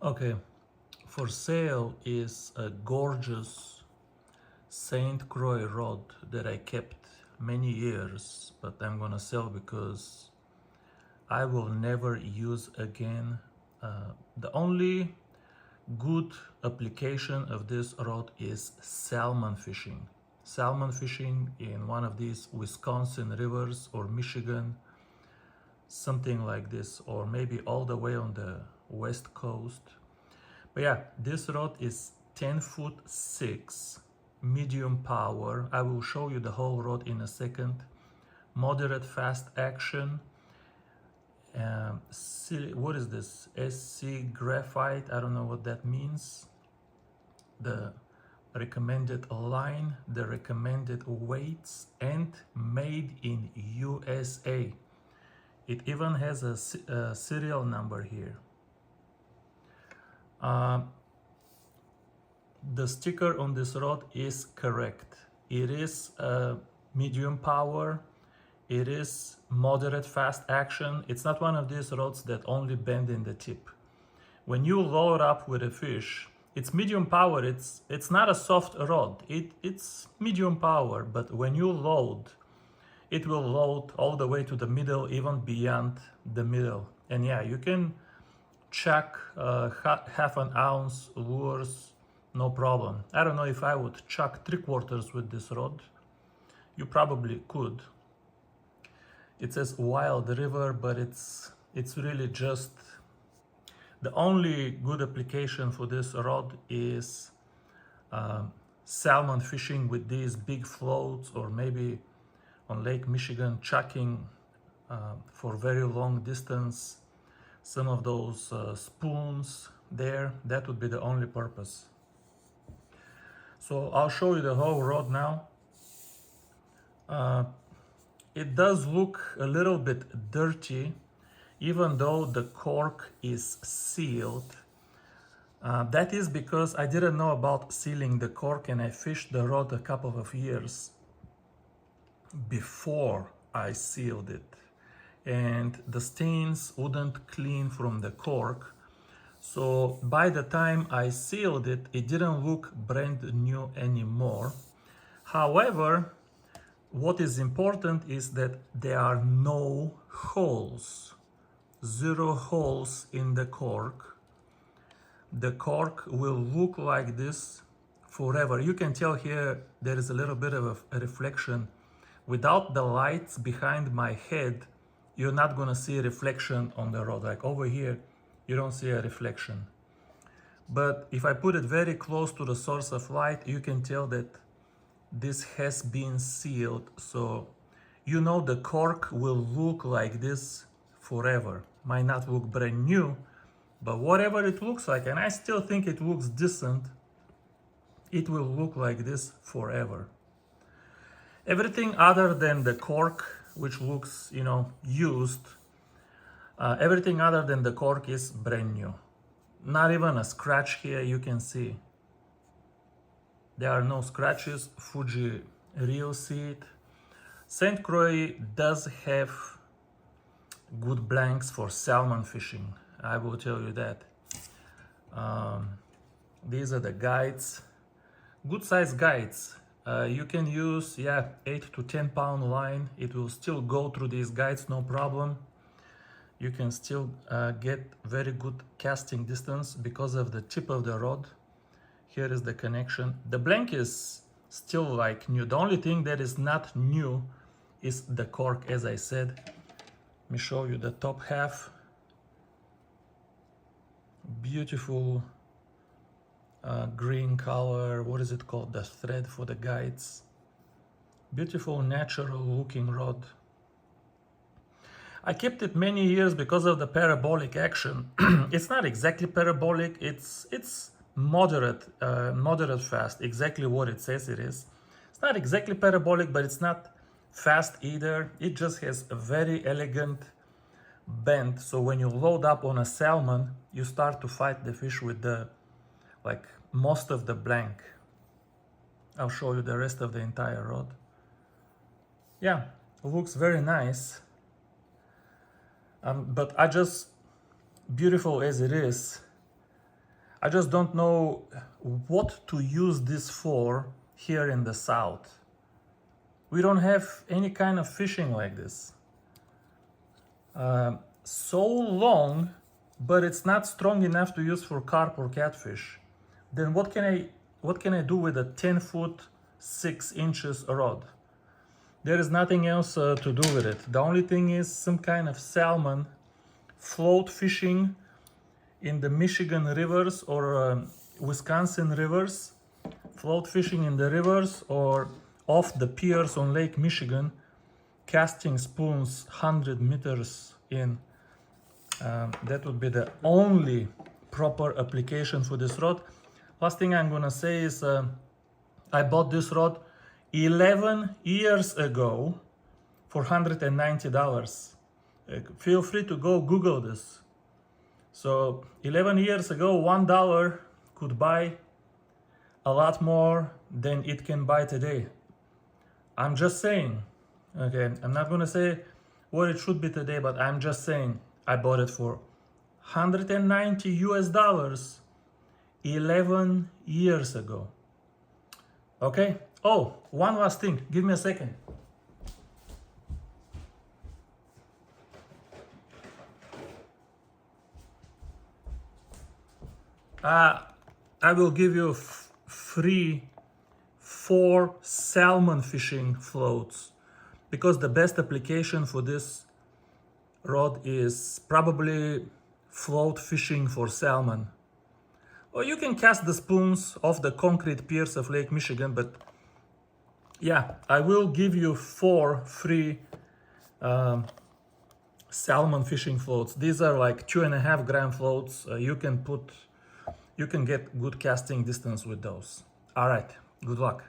Okay, for sale is a gorgeous Saint Croix rod that I kept many years, but I'm gonna sell because I will never use again. The only good application of this rod is salmon fishing. Salmon fishing in one of these Wisconsin rivers or Michigan, something like this, or maybe all the way on the west coast. But yeah, this rod is 10 foot 6, medium power. I will show you the whole rod in a second. Moderate fast action. What is this? SC graphite. I don't know what that means. The recommended line, the recommended weights, and made in USA. It even has a serial number here. The sticker on this rod is correct. It is medium power. It is moderate fast action. It's not one of these rods that only bend in the tip. When you load up with a fish, it's medium power. It's not a soft rod. It's medium power, but when you load, it will load all the way to the middle, even beyond the middle. And yeah, you can chuck half an ounce lures, no problem. I don't know if I would chuck 3/4 with this rod. You probably could. It says Wild River, but it's really just the only good application for this rod is salmon fishing with these big floats, or maybe on Lake Michigan chucking for very long distance. Some of those spoons there, that would be the only purpose. So I'll show you the whole rod now. It does look a little bit dirty, even though the cork is sealed. That is because I didn't know about sealing the cork, and I fished the rod a couple of years before I sealed it. And the stains wouldn't clean from the cork. So by the time I sealed it, it didn't look brand new anymore. However, what is important is that there are no holes, 0 holes in the cork. The cork will look like this forever. You can tell here there is a little bit of a reflection. Without the lights behind my head, you're not gonna see a reflection on the rod. Like over here, you don't see a reflection. But if I put it very close to the source of light, you can tell that this has been sealed. So you know the cork will look like this forever. Might not look brand new, but whatever it looks like, and I still think it looks decent, it will look like this forever. Everything other than the cork, which looks, used, everything other than the cork is brand new. Not even a scratch here you can see. There are no scratches. Fuji real seed. St. Croix does have good blanks for salmon fishing. I will tell you that. These are the guides. Good size guides. You can use 8 to 10 pound line. It will still go through these guides, no problem. You can still get very good casting distance because of the tip of the rod. Here is the connection. The blank is still like new. The only thing that is not new is the cork, as I said. Let me show you the top half. Beautiful green color. What is it called? The thread for the guides. Beautiful natural looking rod. I kept it many years because of the parabolic action. It's not exactly parabolic. It's moderate fast. Exactly what it says it is. It's not exactly parabolic, but it's not fast either. It just has a very elegant bend. So when you load up on a salmon, you start to fight the fish with the most of the blank. I'll show you the rest of the entire rod. Yeah, it looks very nice. But beautiful as it is, I just don't know what to use this for here in the south. We don't have any kind of fishing like this. So long, but it's not strong enough to use for carp or catfish. Then what can I do with a 10 foot 6 inches rod? There is nothing else to do with it. The only thing is some kind of salmon float fishing in the Michigan rivers or Wisconsin rivers, float fishing in the rivers or off the piers on Lake Michigan, casting spoons 100 meters in. That would be the only proper application for this rod. Last thing I'm gonna say is I bought this rod 11 years ago for $190. Feel free to go Google this. So 11 years ago, $1 could buy a lot more than it can buy today. I'm just saying, okay, I'm not gonna say what it should be today, but I'm just saying I bought it for $190 US 11 years ago. Okay. Oh, one last thing. Give me a second. I will give you free 4 salmon fishing floats, because the best application for this rod is probably float fishing for salmon. Or you can cast the spoons off the concrete piers of Lake Michigan, but yeah, I will give you 4 free salmon fishing floats. These are like 2.5 gram floats. You can get good casting distance with those. All right, good luck.